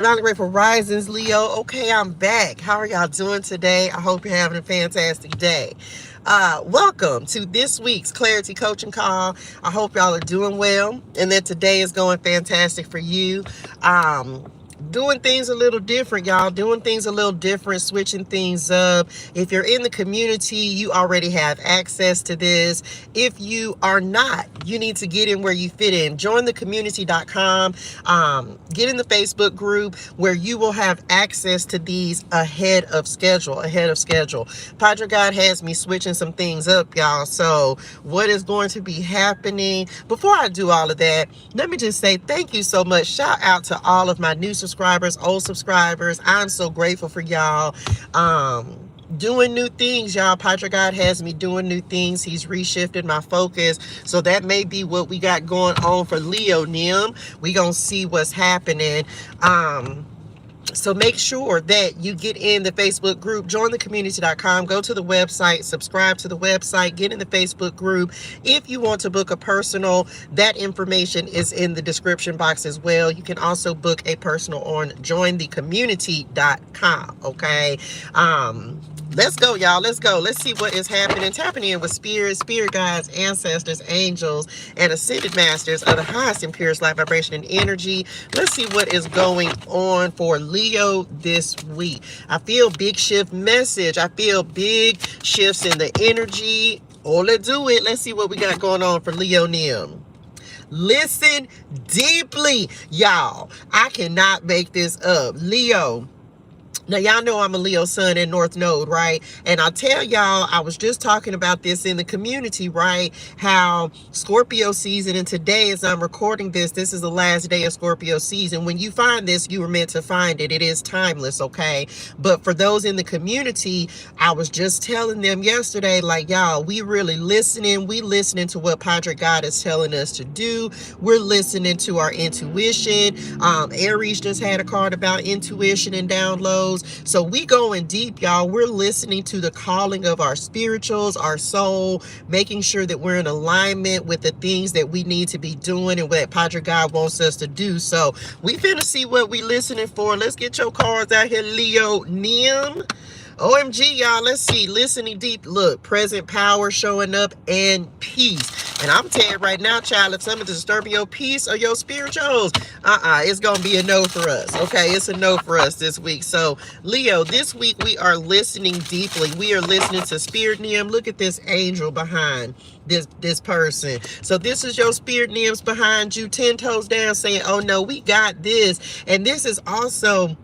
Non-grateful risings, Leo. Okay, I'm back. How are y'all doing today? I hope you're having a fantastic day. Welcome to this week's ClariTEA Coaching Call. I hope y'all are doing well and that today is going fantastic for you. Doing things a little different, y'all. Doing things a little different, switching things up. If you're in the community, you already have access to this. If you are not, you need to get in where you fit in. Jointhecommunitea.com. Get in the Facebook group where you will have access to these ahead of schedule. Padre God has me switching some things up, y'all. So what is going to be happening? Before I do all of that, let me just say thank you so much. Shout out to all of my new subscribers, old subscribers. I'm so grateful for y'all. Doing new things, y'all. Padre God has me doing new things. He's reshifted my focus. So that may be what we got going on for Leo Nim. We gonna see what's happening. So make sure that you get in the Facebook group, jointhecommunitea.com, go to the website, subscribe to the website, get in the Facebook group. If you want to book a personal, that information is in the description box as well. You can also book a personal on jointhecommunitea.com, okay? Let's go, y'all. Let's go. Let's see what is happening. Tapping in with spirit guides, ancestors, angels, and ascended masters of the highest and purest light vibration and energy. Let's see what is going on for Leo this week. I feel big shift message. I feel big shifts in the energy. Oh, let's do it. Let's see what we got going on for Leo Nim. Listen deeply, y'all. I cannot make this up. Leo. Now, y'all know I'm a Leo sun in North Node, right? And I'll tell y'all, I was just talking about this in the community, right? How Scorpio season, and today as I'm recording this, this is the last day of Scorpio season. When you find this, you were meant to find it. It is timeless, okay? But for those in the community, I was just telling them yesterday, like, y'all, we really listening. We listening to what Padre God is telling us to do. We're listening to our intuition. Aries just had a card about intuition and downloads. So we going deep, y'all. We're listening to the calling of our spirituals, our soul, making sure that we're in alignment with the things that we need to be doing and what Padre God wants us to do. So we finna see what we listening for. Let's get your cards out here, Leo Nim. OMG, y'all, let's see. Listening deep. Look, present power showing up and peace. And I'm telling you right now, child, if something disturbing your peace or your spirituals, it's going to be a no for us. Okay, it's a no for us this week. So, Leo, this week we are listening deeply. We are listening to Spirit Nim. Look at this angel behind this person. So this is your Spirit Nims behind you, 10 toes down, saying, oh no, we got this. And this is also,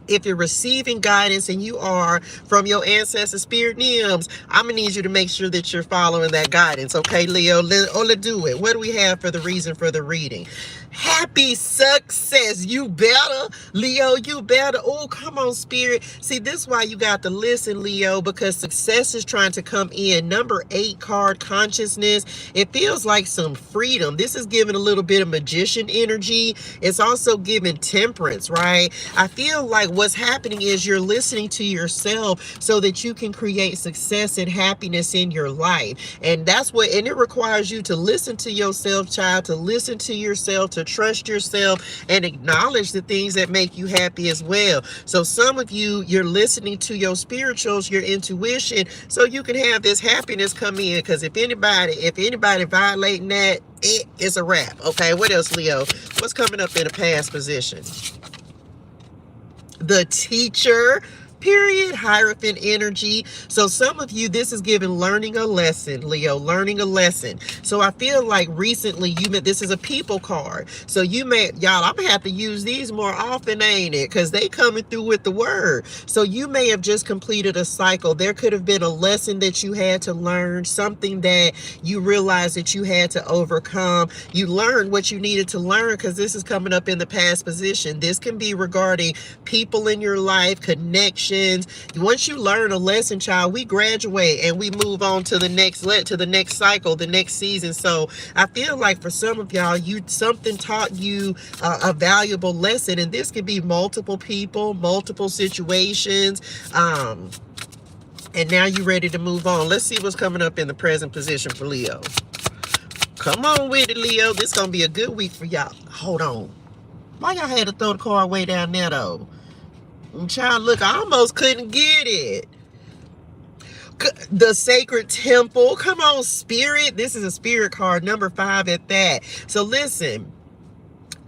if you're receiving guidance and you are from your ancestor Spirit Nims, I'm going to need you to make sure that you're following that guidance. Okay, Leo? Let's do it. What do we have for the reason for the reading? Happy success. You better, Leo, you better. Oh, come on, Spirit. See, this is why you got to listen, Leo, because success is trying to come in. Number 8 card, consciousness. It feels like some freedom. This is giving a little bit of magician energy. It's also giving temperance, right? I feel like what's happening is you're listening to yourself so that you can create success and happiness in your life. And that's what, and it requires you to listen to yourself, child, to listen to yourself, to trust yourself and acknowledge the things that make you happy as well. So some of you, you're listening to your spirituals, your intuition, so you can have this happiness come in. Because if anybody violating that, it's a wrap. Okay, what else, Leo? What's coming up in a past position? The Teacher, period, Hierophant energy. So some of you, this is giving learning a lesson, Leo, learning a lesson. So I feel like recently this is a people card. So you may, y'all, I'm gonna have to use these more often, ain't it? Because they coming through with the word. So you may have just completed a cycle. There could have been a lesson that you had to learn, something that you realized that you had to overcome. You learned what you needed to learn because this is coming up in the past position. This can be regarding people in your life, connections. Once you learn a lesson, child, we graduate and we move on to the next cycle, the next season. So I feel like for some of y'all, something taught you a valuable lesson, and this could be multiple people, multiple situations. And now you're ready to move on. Let's see what's coming up in the present position for Leo. Come on with it, Leo. This is gonna be a good week for y'all. Hold on. Why y'all had to throw the card way down there, though? Child, look, I almost couldn't get it. The sacred temple. Come on, spirit. This is a spirit card, number 5 at that. So listen,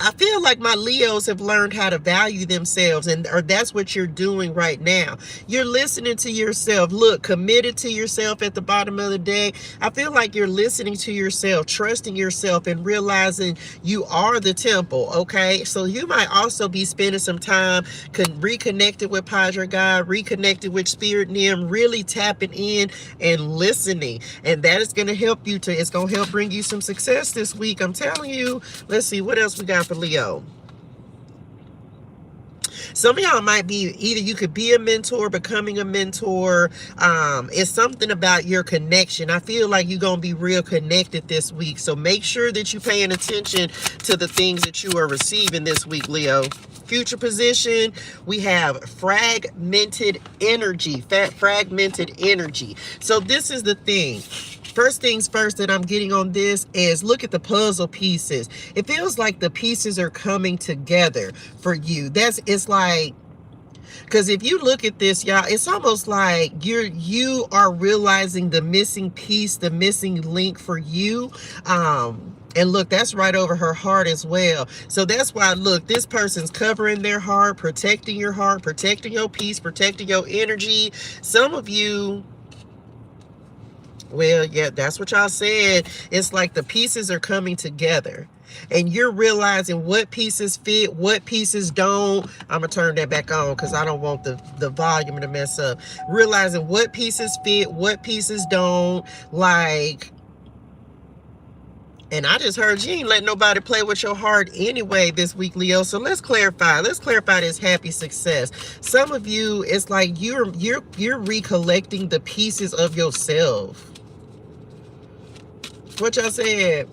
I feel like my Leos have learned how to value themselves, or that's what you're doing right now. You're listening to yourself. Look, committed to yourself at the bottom of the deck. I feel like you're listening to yourself, trusting yourself, and realizing you are the temple, okay? So you might also be spending some time reconnected with Padre God, reconnected with Spirit Nim, really tapping in and listening. And that is going to help you it's going to help bring you some success this week. I'm telling you. Let's see, what else we got for Leo? Some of y'all might be, either you could be a mentor, becoming a mentor. It's something about your connection. I feel like you're going to be real connected this week. So make sure that you're paying attention to the things that you are receiving this week, Leo. Future position, we have fragmented energy. Fragmented energy. So this is the thing. First things first that I'm getting on this is look at the puzzle pieces. It feels like the pieces are coming together for you. It's like, because if you look at this, y'all, it's almost like you are realizing the missing piece, the missing link for you. And look, that's right over her heart as well. So that's why, look, this person's covering their heart, protecting your heart, protecting your peace, protecting your energy. Some of you, well, yeah, that's what y'all said. It's like the pieces are coming together. And you're realizing what pieces fit, what pieces don't. I'm going to turn that back on because I don't want the volume to mess up. Realizing what pieces fit, what pieces don't. Like, and I just heard you ain't letting nobody play with your heart anyway this week, Leo. So let's clarify. Let's clarify this happy success. Some of you, it's like you're recollecting the pieces of yourself. What y'all said?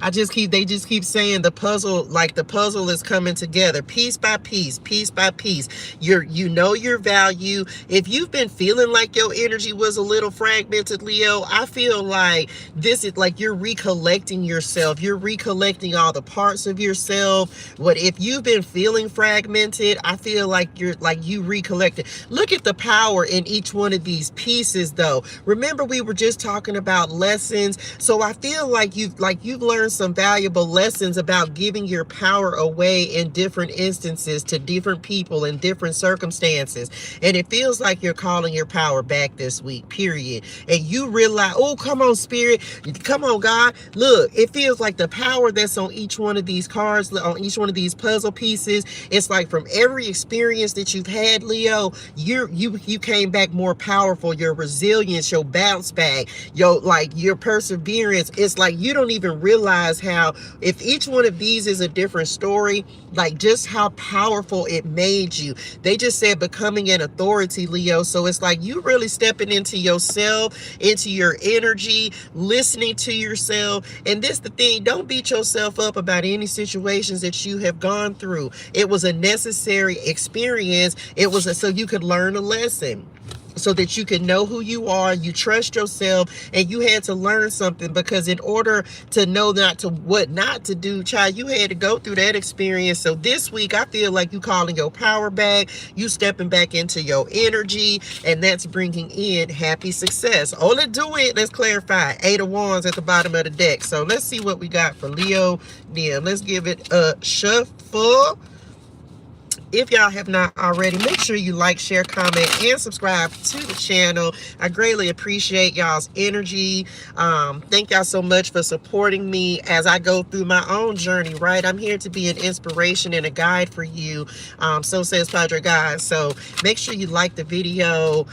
They just keep saying the puzzle, like the puzzle is coming together piece by piece, piece by piece. You know your value. If you've been feeling like your energy was a little fragmented, Leo, I feel like this is like you're recollecting yourself. You're recollecting all the parts of yourself. What if you've been feeling fragmented, I feel like you recollected. Look at the power in each one of these pieces though. Remember we were just talking about lessons. So I feel like you've learned some valuable lessons about giving your power away in different instances to different people in different circumstances. And it feels like you're calling your power back this week, period. And you realize, oh, come on, Spirit. Come on, God. Look, it feels like the power that's on each one of these cards, on each one of these puzzle pieces, it's like from every experience that you've had, Leo, you came back more powerful. Your resilience, your bounce back, your perseverance. It's like you don't even realize how, if each one of these is a different story, like just how powerful it made you. They just said becoming an authority, Leo. So it's like you really stepping into yourself, into your energy, listening to yourself. And this the thing, don't beat yourself up about any situations that you have gone through. It was a necessary experience. So you could learn a lesson, so that you can know who you are, you trust yourself, and you had to learn something, because in order to know what not to do, child, you had to go through that experience. So this week, I feel like you calling your power back, you stepping back into your energy, and that's bringing in happy success. Oh, let's do it. Let's clarify. 8 of Wands at the bottom of the deck. So let's see what we got for Leo Nim. Let's give it a shuffle. If y'all have not already, make sure you like, share, comment, and subscribe to the channel. I greatly appreciate y'all's energy. Thank y'all so much for supporting me as I go through my own journey, right? I'm here to be an inspiration and a guide for you. So says Padre God. So make sure you like the video.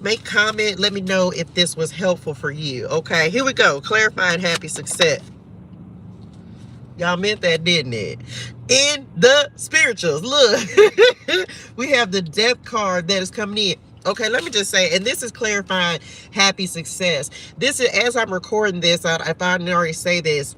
Make comment. Let me know if this was helpful for you. Okay, here we go. Clarifying happy success. Y'all meant that, didn't it? In the spirituals, look, we have the death card that is coming in. Okay, let me just say, and this is clarifying happy success. This is, as I'm recording this, if I didn't already say this,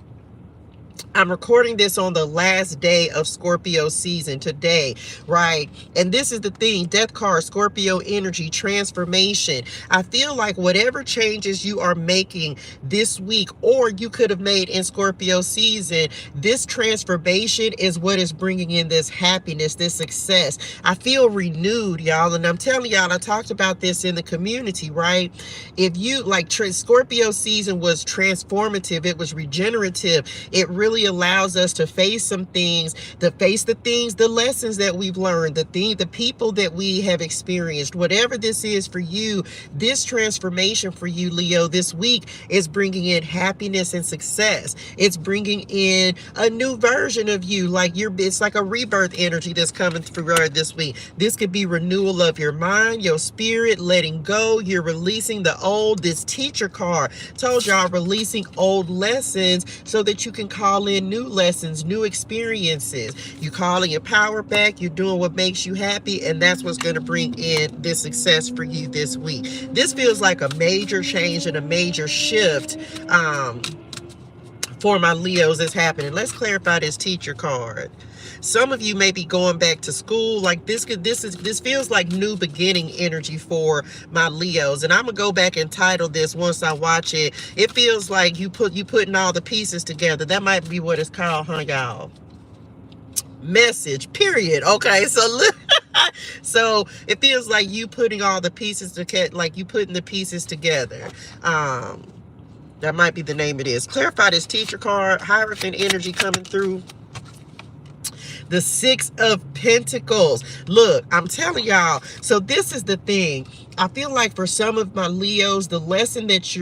I'm recording this on the last day of Scorpio season today, right? And this is the thing, death card, Scorpio energy, transformation. I feel like whatever changes you are making this week, or you could have made in Scorpio season, this transformation is what is bringing in this happiness, this success. I feel renewed, y'all. And I'm telling y'all, I talked about this in the community, right? If you like, Scorpio season was transformative, it was regenerative. It really allows us to face some things, the lessons that we've learned, the people that we have experienced. Whatever this is for you, this transformation for you, Leo, this week is bringing in happiness and success. It's bringing in a new version of you, it's like a rebirth energy that's coming through this week. This could be renewal of your mind, your spirit, letting go. You're releasing the old. This teacher card told y'all, releasing old lessons so that you can call in new lessons, new experiences. You calling your power back. You're doing what makes you happy, and that's what's going to bring in this success for you this week. This feels like a major change and a major shift for my Leos that's happening. Let's clarify this teacher card. Some of you may be going back to school. Like this feels like new beginning energy for my Leos. And I'm gonna go back and title this once I watch it. It feels like you putting all the pieces together. That might be what it's called, huh, y'all? Message, period. Okay, so it feels like you putting all the pieces together, like you putting the pieces together. That might be the name it is. Clarify this teacher card. Hierophant energy coming through. The Six of Pentacles. Look, I'm telling y'all. So this is the thing. I feel like for some of my Leos, the lesson that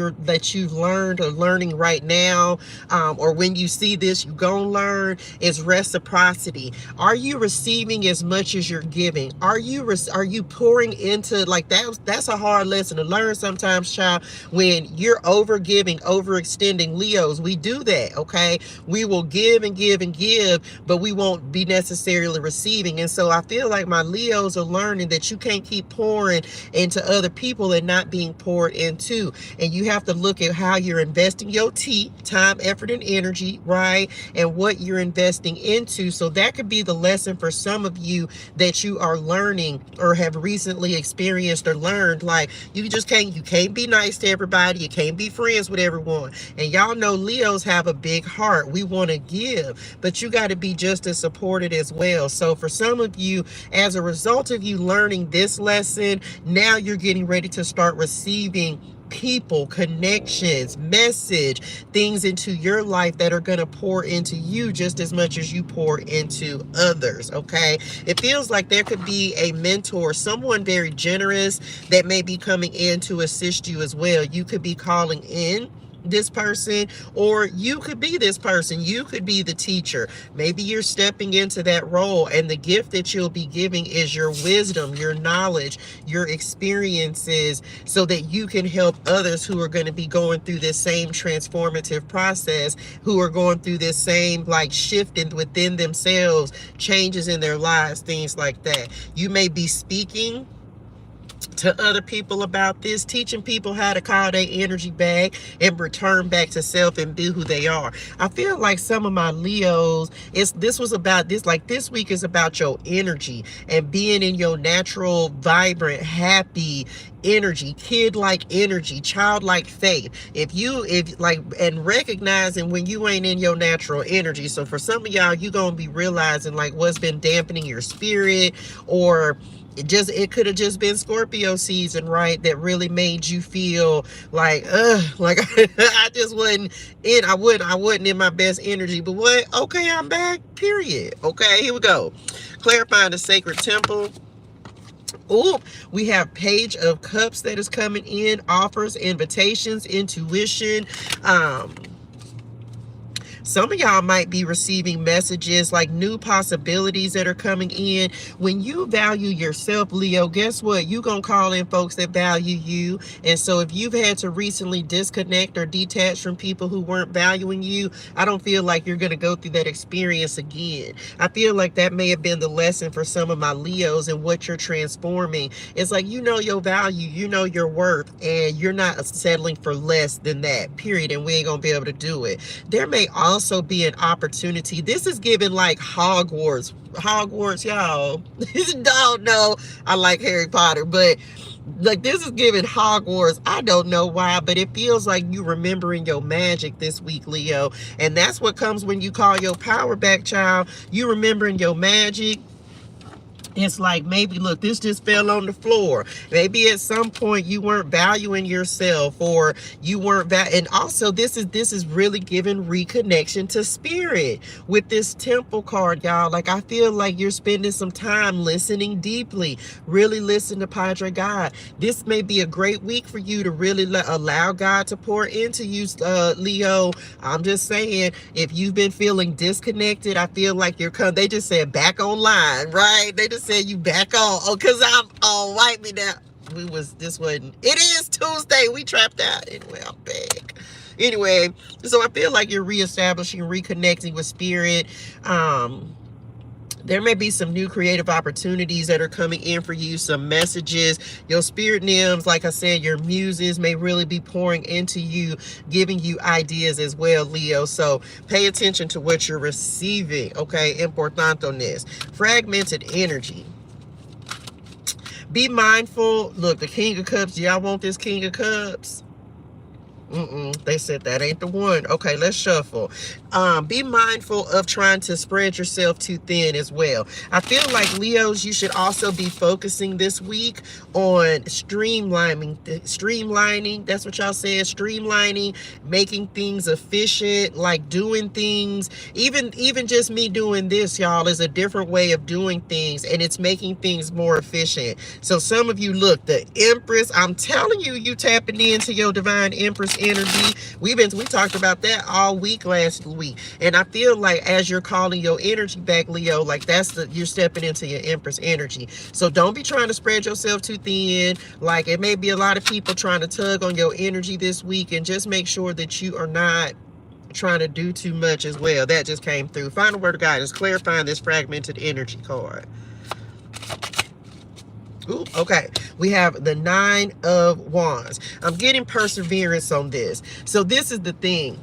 you've learned or learning right now, or when you see this, you gonna learn, is reciprocity. Are you receiving as much as you're giving? Are you pouring into, like, that's a hard lesson to learn sometimes, child, when you're over giving, overextending. Leos, we do that, okay? We will give and give and give, but we won't be necessarily receiving. And so I feel like my Leos are learning that you can't keep pouring into other people and not being poured into. And you have to look at how you're investing your time, effort, and energy, right? And what you're investing into. So that could be the lesson for some of you that you are learning or have recently experienced or learned. Like, you can't be nice to everybody. You can't be friends with everyone. And y'all know Leos have a big heart. We want to give, but you got to be just as supported as well. So for some of you, as a result of you learning this lesson, now you're getting ready to start receiving people, connections, message, things into your life that are going to pour into you just as much as you pour into others, okay? It feels like there could be a mentor, someone very generous that may be coming in to assist you as well. You could be calling in this person, or you could be this person. You could be the teacher. Maybe you're stepping into that role, and the gift that you'll be giving is your wisdom, your knowledge, your experiences, so that you can help others who are going to be going through this same transformative process, who are going through this same shifting within themselves, changes in their lives, things like that. You may be speaking to other people about this, teaching people how to call their energy back and return back to self and be who they are. I feel like some of my Leos, this week is about your energy and being in your natural, vibrant, happy energy, kid-like energy, childlike faith. And recognizing when you ain't in your natural energy. So for some of y'all, you gonna be realizing what's been dampening your spirit, or it could have just been Scorpio season, right? That really made you feel I just wasn't in, I wasn't in my best energy. But what? Okay, I'm back, period. Okay, here we go. Clarifying the sacred temple. Oh, we have Page of Cups that is coming in, offers, invitations, intuition. Some of y'all might be receiving messages like new possibilities that are coming in. When you value yourself, Leo, guess what? You're going to call in folks that value you. And so if you've had to recently disconnect or detach from people who weren't valuing you, I don't feel like you're going to go through that experience again. I feel like that may have been the lesson for some of my Leos, and what you're transforming. It's like, you know your value, you know your worth, and you're not settling for less than that, period. And we ain't going to be able to do it. There may also also be an opportunity. This is given like Hogwarts, y'all. Don't know. I like Harry Potter, but like this is giving Hogwarts. I don't know why, but it feels like you remembering your magic this week, Leo. And that's what comes when you call your power back, child. You remembering your magic. It's like, maybe, look, this just fell on the floor. Maybe at some point you weren't valuing yourself, or you weren't and also this is really giving reconnection to spirit with this temple card, y'all. Like, I feel like you're spending some time listening deeply. Really listen to Padre God. This may be a great week for you to really allow God to pour into you, Leo. I'm just saying, if you've been feeling disconnected, I feel like they just said back online, right? They just said you back on. Oh, because I'm on. Wipe me down. It is Tuesday. We trapped out. Anyway, I'm back. Anyway, so I feel like you're reestablishing, reconnecting with spirit. There may be some new creative opportunities that are coming in for you, some messages. Your spirit nymph, like I said, your muses may really be pouring into you, giving you ideas as well, Leo. So pay attention to what you're receiving, okay? Importantones. Fragmented energy. Be mindful. Look, the King of Cups. Do y'all want this King of Cups? They said that ain't the one. Okay, let's shuffle. Be mindful of trying to spread yourself too thin as well. I feel like, Leos, you should also be focusing this week on streamlining. That's what y'all said. Streamlining, making things efficient, like doing things. Even just me doing this, y'all, is a different way of doing things, and it's making things more efficient. So some of you, look, the Empress, I'm telling you, you tapping into your divine Empress energy. We talked about that all week last week. And I feel like as you're calling your energy back, Leo, like you're stepping into your Empress energy. So don't be trying to spread yourself too thin. Like, it may be a lot of people trying to tug on your energy this week, and just make sure that you are not trying to do too much as well. That just came through. Final word of guidance, clarifying this fragmented energy card. Ooh, okay, we have the 9 of Wands. I'm getting perseverance on this. So this is the thing.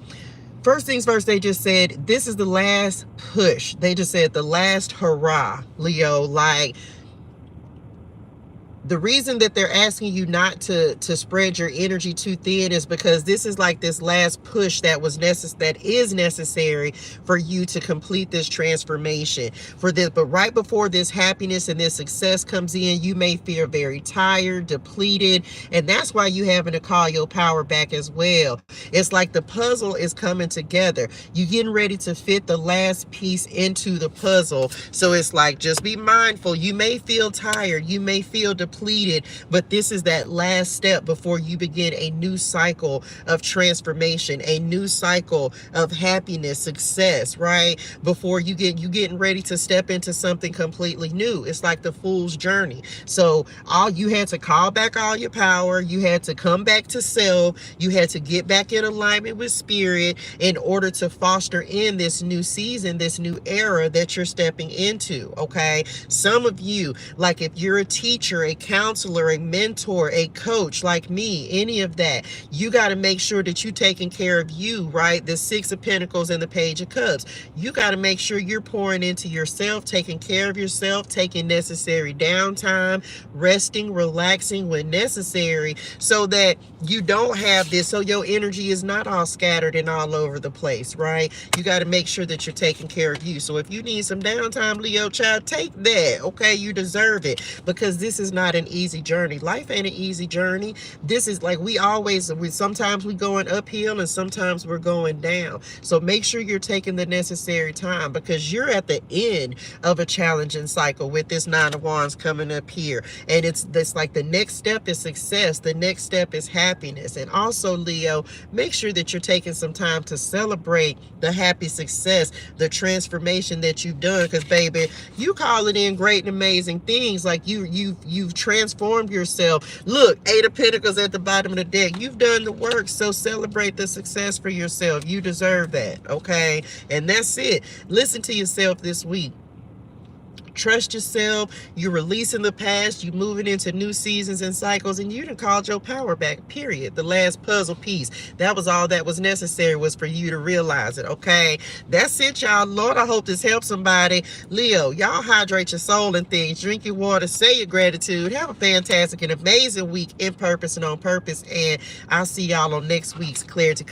First things first, they just said this is the last push. They just said the last hurrah, Leo. Like, the reason that they're asking you not to spread your energy too thin is because this is like this last push that is necessary for you to complete this transformation. But right before this happiness and this success comes in, you may feel very tired, depleted, and that's why you having to call your power back as well. It's like the puzzle is coming together. You getting ready to fit the last piece into the puzzle. So it's like, just be mindful. You may feel tired, you may feel depleted, but this is that last step before you begin a new cycle of transformation, a new cycle of happiness, success, right? Before you getting ready to step into something completely new. It's like the fool's journey. So you had to call back all your power, you had to come back to self, you had to get back in alignment with spirit in order to foster in this new season, this new era that you're stepping into, okay? Some of you, like if you're a teacher, a counselor, a mentor, a coach like me, any of that, you got to make sure that you're taking care of you, right? The 6 of Pentacles and the Page of Cups. You got to make sure you're pouring into yourself, taking care of yourself, taking necessary downtime, resting, relaxing when necessary, so that you don't have this, so your energy is not all scattered and all over the place, right? You got to make sure that you're taking care of you. So if you need some downtime, Leo child, take that, okay? You deserve it, because this is not an easy journey. Life ain't an easy journey. This is like, sometimes we going uphill and sometimes we're going down. So make sure you're taking the necessary time, because you're at the end of a challenging cycle with this 9 of Wands coming up here. And it's like the next step is success. The next step is happiness. And also, Leo, make sure that you're taking some time to celebrate the happy success, the transformation that you've done. Because baby, you call it in great and amazing things. Like you've transformed yourself. Look, 8 of Pentacles at the bottom of the deck. You've done the work, so celebrate the success for yourself. You deserve that, okay? And that's it. Listen to yourself this week. Trust yourself. You're releasing the past. You're moving into new seasons and cycles, and you done called your power back, period. The last puzzle piece. That was all that was necessary, was for you to realize it, okay? That's it, y'all. Lord, I hope this helps somebody. Leo, y'all hydrate your soul and things. Drink your water. Say your gratitude. Have a fantastic and amazing week in purpose and on purpose. And I'll see y'all on next week's ClariTEA